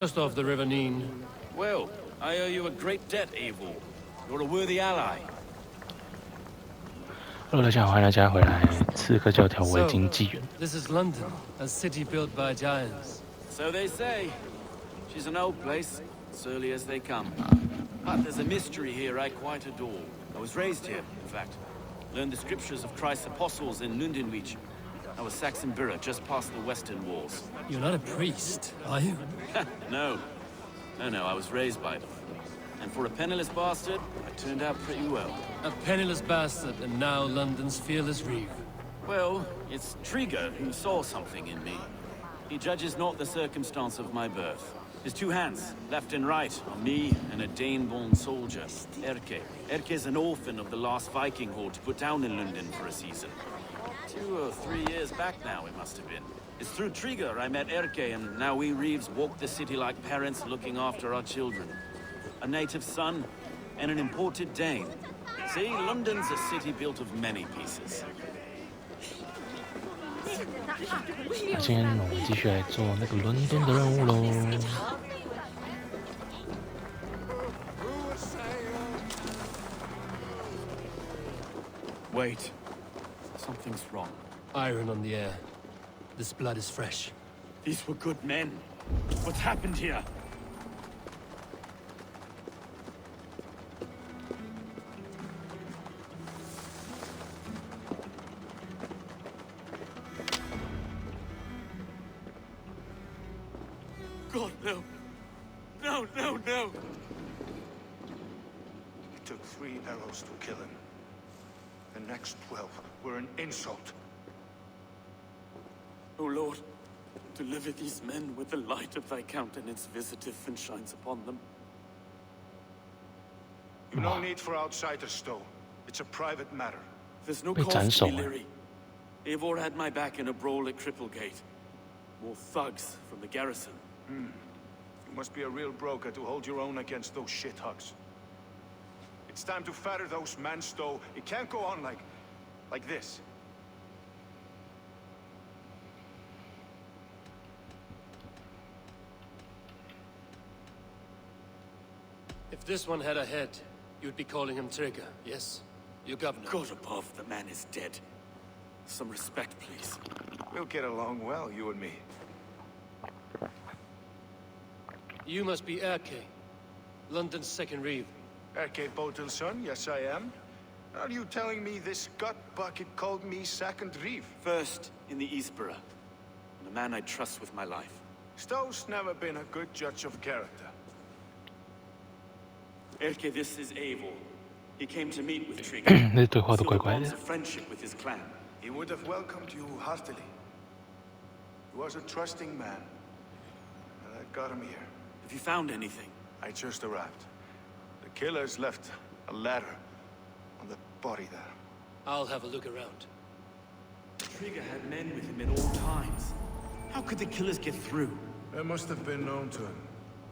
Just off the River Neen. Well, I owe you a great debt, Eivor. You're a worthy ally. Hello， 大家好，欢迎大家回来《刺客教条：维京纪元》。 This is London, a city built by giants. So they say. She's an old place, surly as they come. But there's a mystery here I quite adore. I was raised here, in fact. Learned the scriptures of Christ's apostles in Lundenwich. I was Saxon Borough, just past the western walls. You're not a priest, are you? No, I was raised by them. And for a penniless bastard, I turned out pretty well. A penniless bastard, and now London's fearless reeve. Well, it's Trigger who saw something in me. He judges not the circumstance of my birth. His two hands, left and right, on me and a Dane-born soldier, Erke. Erke's an orphan of the last Viking horde put down in London for a season. 2 or 3 years back now, it must have been. It's through Trigger I met Erke, and now we Reeves walk the city like parents looking after our children. A native son, and an imported Dane. See, London's a city built of many pieces. 今天我们继续来做那个伦敦的任务喽。Wait. Something's wrong. Iron on the air. This blood is fresh. These were good men. What's happened here? God, no. No. It took 3 arrows to kill him. The next 12 were an insult. O Lord, deliver these men with the light of thy countenance visitive and shines upon them. No need for outsiders, Stowe. It's a private matter. There's no cause to be leery. Eivor had my back in a brawl at Cripplegate. More thugs from the garrison. You must be a real broker to hold your own against those shithugs. It's time to fatter those men, Stowe. It can't go on like this. If this one had a head, you'd be calling him Trigger, yes? Your governor. God above, the man is dead. Some respect, please. We'll get along well, you and me. You must be Erke, London's second reeve. Erke Botel's son, yes I am. Are you telling me this gut bucket called me second reeve? First in the Eastborough, and a man I trust with my life. Stowe's never been a good judge of character. Erke, this is Eivor. He came to meet with Trigger. 那对话都 Still 怪 the 怪 bonds 的 of。friendship with his clan. He would have welcomed you heartily. He was a trusting man. And I got him here. Have you found anything? I just arrived. The killers left a ladder on the body there. I'll have a look around. Trigger had men with him at all times. How could the killers get through? They must have been known to him.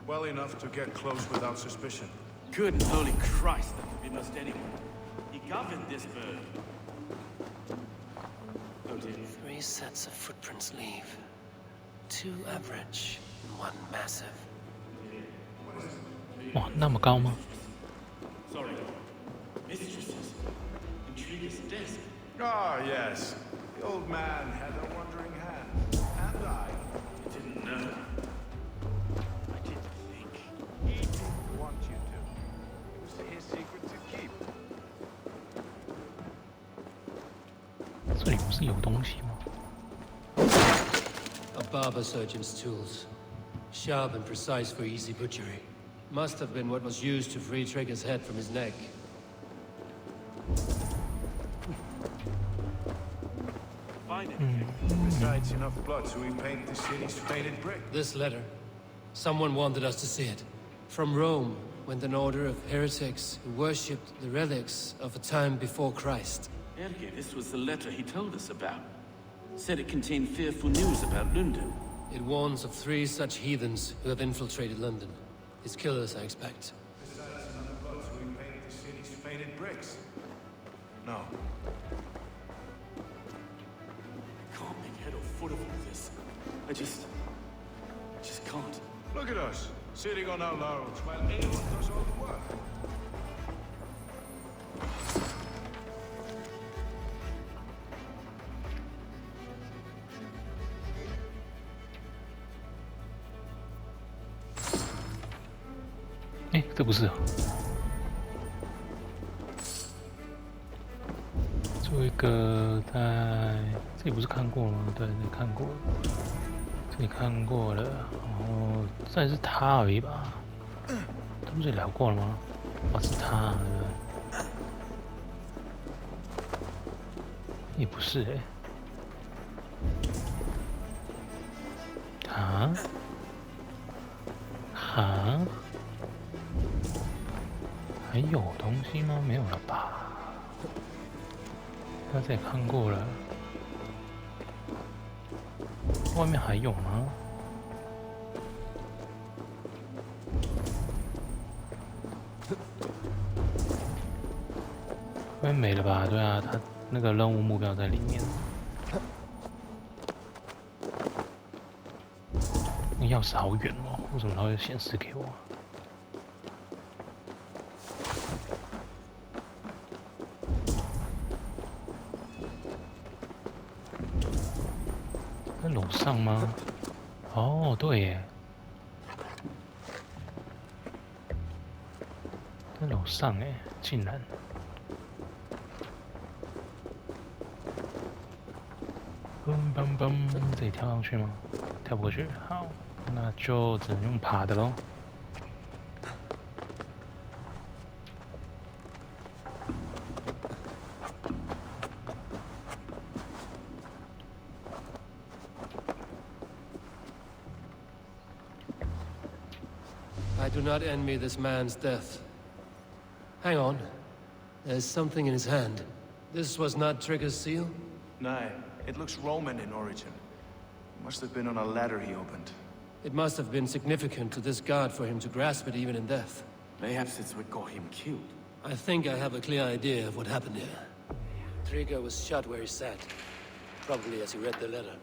Well enough to get close without suspicion. Good and holy Christ, that could be most anyone. He governed this bird. Oh dear. 3 sets of footprints leave. 2 average, and 1 massive. 哇，那么高吗？ Sorry. Mistresses. In Trigger's desk. Ah, yes. The old man had a wandering hand. And I Didn't know. I didn't think. he didn't want you to. It was his secret to keep. 这里不是有东西吗？ A barber surgeon's tools. Sharp and precise for easy butchery. Must have been what was used to free Trigger's head from his neck. Find anything. Besides enough blood to repaint the city's faded brick. This letter. Someone wanted us to see it. From Rome went an order of heretics who worshipped the relics of a time before Christ. Erke, this was the letter he told us about. Said it contained fearful news about London. It warns of 3 such heathens who have infiltrated London. His killers, I expect. Besides enough blood to repaint the city's faded bricks. No. I can't make head or foot of all this. I just can't. Look at us, sitting on our laurels while anyone does all the work. 哎，这不是啊。做一个在这里不是看过了吗？对，这里看过了，这里看过了，然后再是他而已吧。他不是聊过了吗？哦，是他，对不对？也不是哎、啊？啊？还有东西吗？没有了吧？他这也看过了，外面还有吗？外面没了吧？对啊，他那个任务目标在里面。那钥匙好远哦，为什么它会显示给我？在楼上吗？哦，对耶，在楼上哎，竟然。嘣嘣嘣，这里跳上去吗？跳不过去，好，那就只能用爬的喽。I do not envy this man's death. Hang on. There's something in his hand. This was not Trigger's seal? Nay, it looks Roman in origin. Must have been on a ladder he opened. It must have been significant to this god for him to grasp it even in death. Mayhaps it's what got him killed. I think I have a clear idea of what happened here. Trigger was shot where he sat. Probably as he read the letter.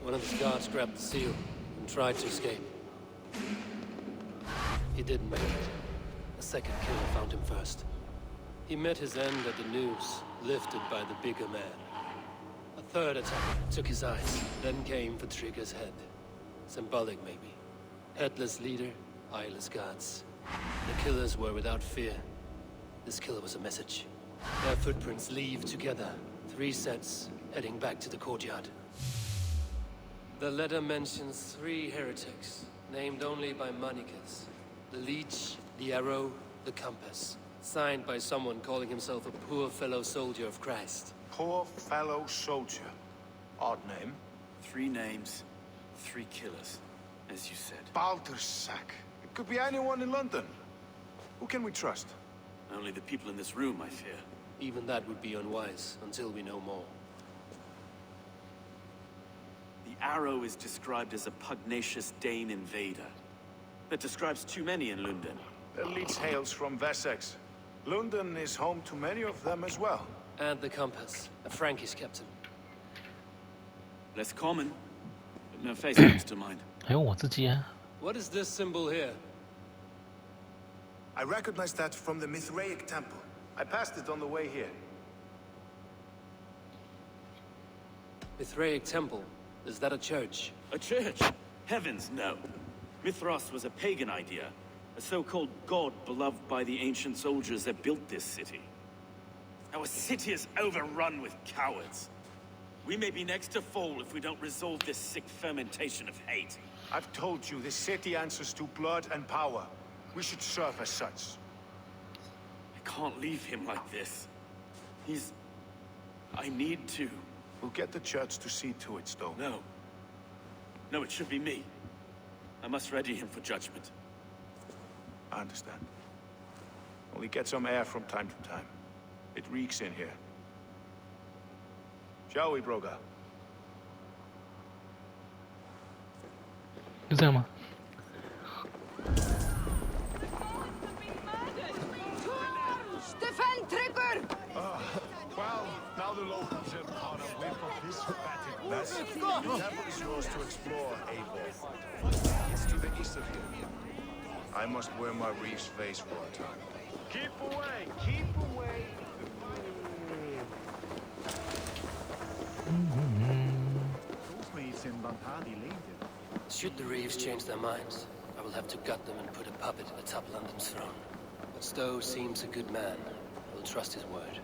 One of his guards grabbed the seal and tried to escape. He didn't make it. A second killer found him first. He met his end at the noose, lifted by the bigger man. A third attacker took his eyes, then came for Trigger's head. Symbolic, maybe. Headless leader, eyeless guards. The killers were without fear. This killer was a message. Their footprints leave together. 3 sets, heading back to the courtyard. The letter mentions 3 heretics, named only by Manicus. The leech, the arrow, the compass. Signed by someone calling himself a poor fellow soldier of Christ. Poor fellow soldier. Odd name. 3 names, 3 killers, as you said. Baldersack. It could be anyone in London. Who can we trust? Only the people in this room, I fear. Even that would be unwise, until we know more. The arrow is described as a pugnacious Dane invader. That describes too many in London. The leech hails from Wessex. London is home to many of them as well. And the compass. A Frankish captain. Less common, but no face comes to mind. 还有我自己啊。 What is this symbol here? I recognize that from the Mithraic temple. I passed it on the way here. Mithraic temple. Is that a church? A church? Heavens, no. Mithras was a pagan idea. A so-called god beloved by the ancient soldiers that built this city. Our city is overrun with cowards. We may be next to fall if we don't resolve this sick fermentation of hate. I've told you, this city answers to blood and power. We should serve as such. I can't leave him like this. He's... I need to. We'll get the church to see to it, Stowe. No. No, it should be me. I must ready him for judgment. I understand. Only get some air from time to time. It reeks in here. Shall we, Broga? 就这样吗？ Defend Trigger! Well, now the locals have caught up, we've got this fatted Lads, the temple is yours to explore, Abel. It's to the east of here. I must wear my reef's face for a time. Keep away! Keep away! Should the Reeves change their minds, I will have to gut them and put a puppet atop London's throne. But Stowe seems a good man. I will trust his word.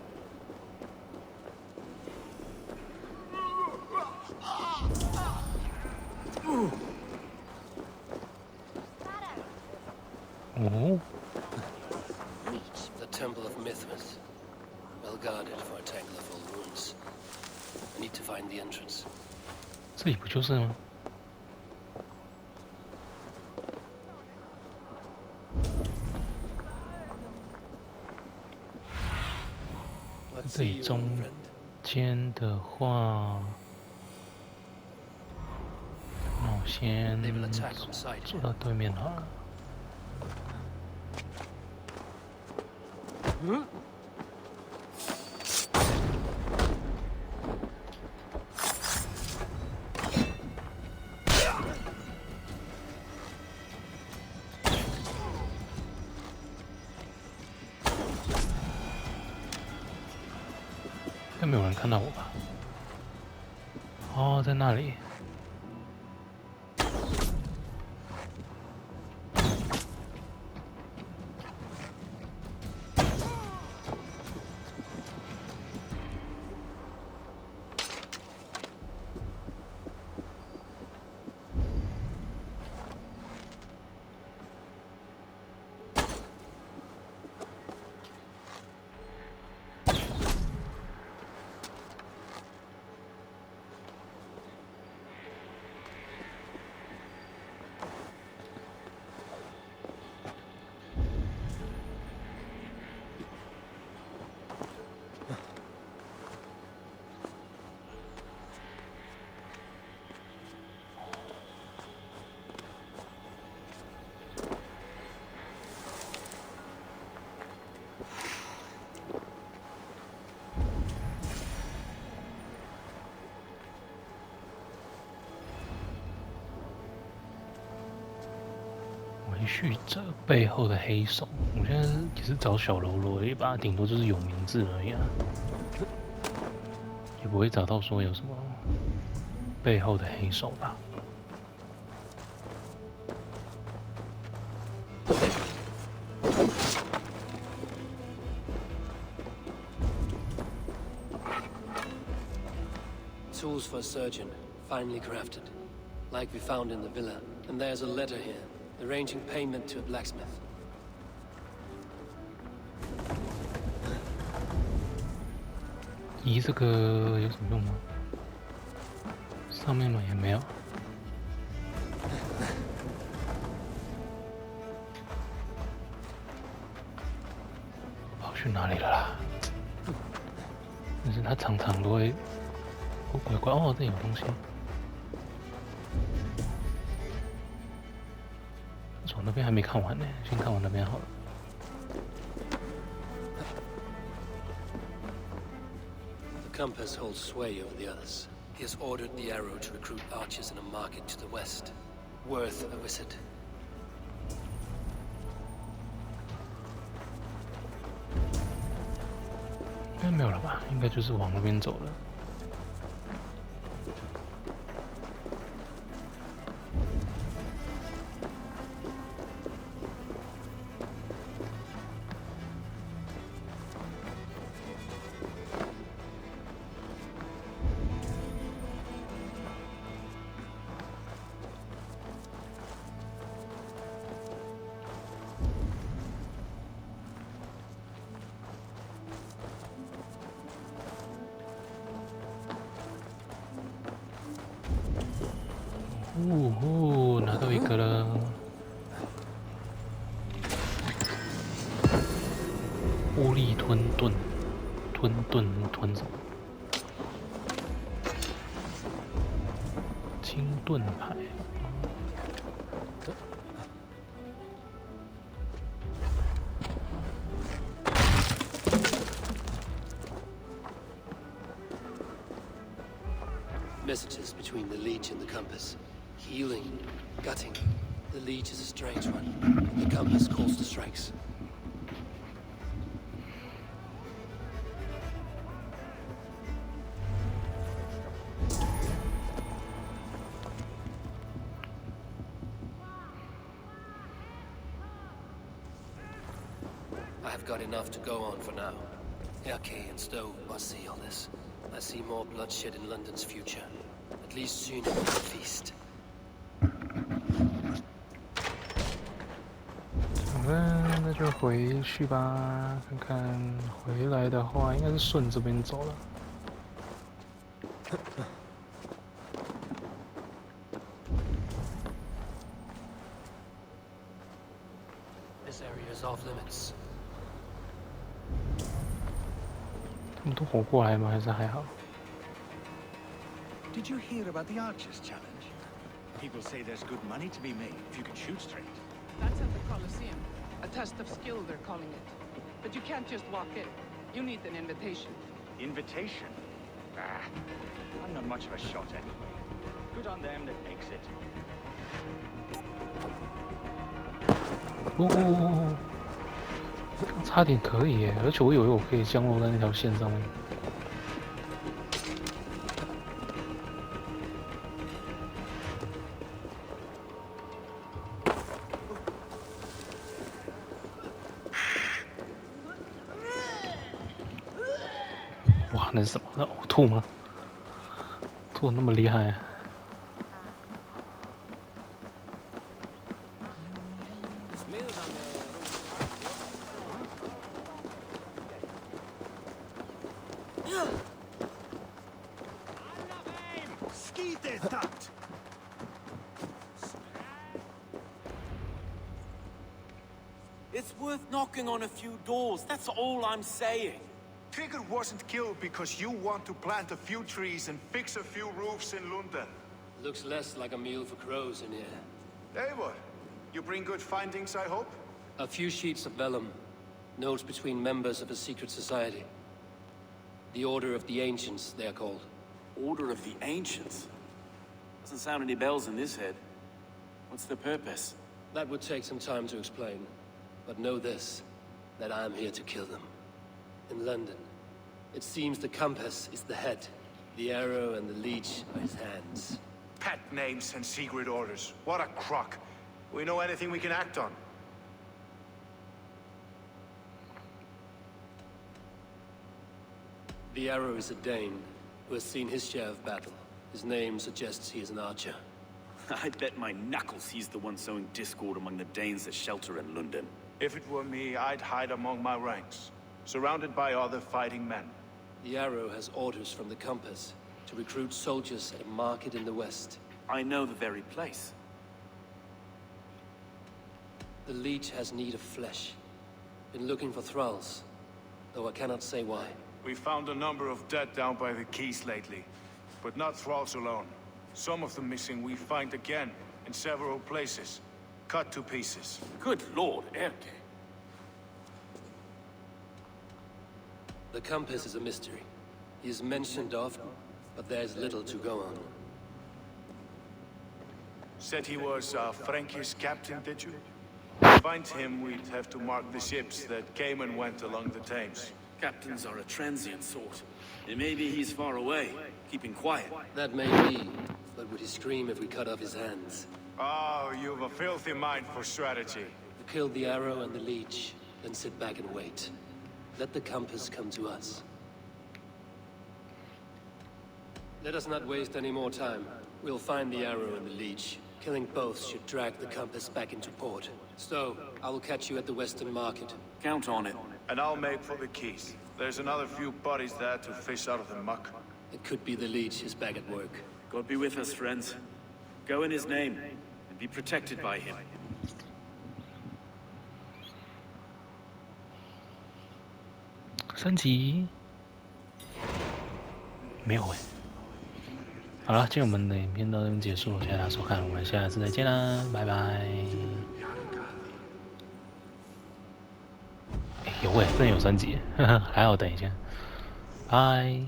哦， The Temple of Mithras. Well guarded for a tangle of old ruins. I need to find the entrance. 这里不就是吗？这里中间的话，那我先走到对面好了。应该没有人看到我吧？哦，在那里。维序者背后的黑手，我现在也是找小喽啰而已吧，顶多就是有名字而已啊，也不会找到说有什么背后的黑手吧。Tools for a surgeon, finely crafted. Like we found in the villa. And there's a letter here, arranging payment to a blacksmith. 移这个有什么用吗？上面嘛也没有。跑去哪里了啦？但是他常常都会怪怪哦，这有东西。走那边还没看完呢，先看完那边好了。 The compass holds sway over the others. He has ordered the arrow to recruit archers in a market to the west. Worth a visit. 应该没有了吧？应该就是往那边走了。 拿到一个了。乌力吞盾，吞什么？轻盾牌。messages between the Leech and the Compass. Healing, gutting. The Leech is a strange one. The Compass calls the strikes. I've got enough to go on for now. Erke and Stowe must see all this. I see more bloodshed in London's future. At least soon it will feast. 好的，那就回去吧。看看回来的话，应该是顺这边走了。This area is off limits. 他们都活过来吗？还是还好？ Did you hear about the Archers challenge? People say there's good money to be made if you can shoot straight. That's at the Colosseum. A test of skill, they're calling it. But you can't just walk in. You need an invitation. Invitation? Ah, I'm not much of a shot anyway. Good on them that makes it. 哦，差点可以耶！而且我以为我可以降落在那条线上面。哇，那是什么？那呕吐吗？吐得那么厉害啊！ It's worth knocking on a few doors, that's all I'm saying. Trigger wasn't killed because you want to plant a few trees and fix a few roofs in London. Looks less like a meal for crows in here. Eivor, you bring good findings, I hope? A few sheets of vellum. Notes between members of a secret society. The Order of the Ancients, they are called. Order of the Ancients? Doesn't sound any bells in this head. What's the purpose? That would take some time to explain. But know this, that I am here to kill them. In London, it seems the Compass is the head. The arrow and the leech are his hands. Pet names and secret orders. What a crock. We know anything we can act on. The arrow is a Dane, who has seen his share of battle. His name suggests he is an archer. I bet my knuckles he's the one sowing discord among the Danes that shelter in London. If it were me, I'd hide among my ranks, surrounded by other fighting men. The arrow has orders from the Compass to recruit soldiers at a market in the west. I know the very place. The leech has need of flesh. Been looking for thralls, though I cannot say why. We found a number of dead down by the quays lately, but not thralls alone. Some of the missing we find again in several places, cut to pieces. Good lord, Erke. The Compass is a mystery. He is mentioned often, but there's little to go on. Said he was a Frankish captain, did you? To find him, we'd have to mark the ships that came and went along the Thames. Captains are a transient sort. And maybe he's far away, keeping quiet. That may be, but would he scream if we cut off his hands? Oh, you've a filthy mind for strategy. We kill the arrow and the leech, then sit back and wait. Let the Compass come to us. Let us not waste any more time. We'll find the arrow and the leech. Killing both should drag the Compass back into port. So, I will catch you at the Western Market. Count on it. And I'll make for the quays. There's another few bodies there to fish out of the muck. It could be the leech is back at work. God be with us, friends. Go in his name, and be protected by him. 升级没有哎。好了，今天我们的影片到这边结束了，谢谢大家收看，我们下次再见啦，拜拜。有哎，真的有升级，还好等一下，拜。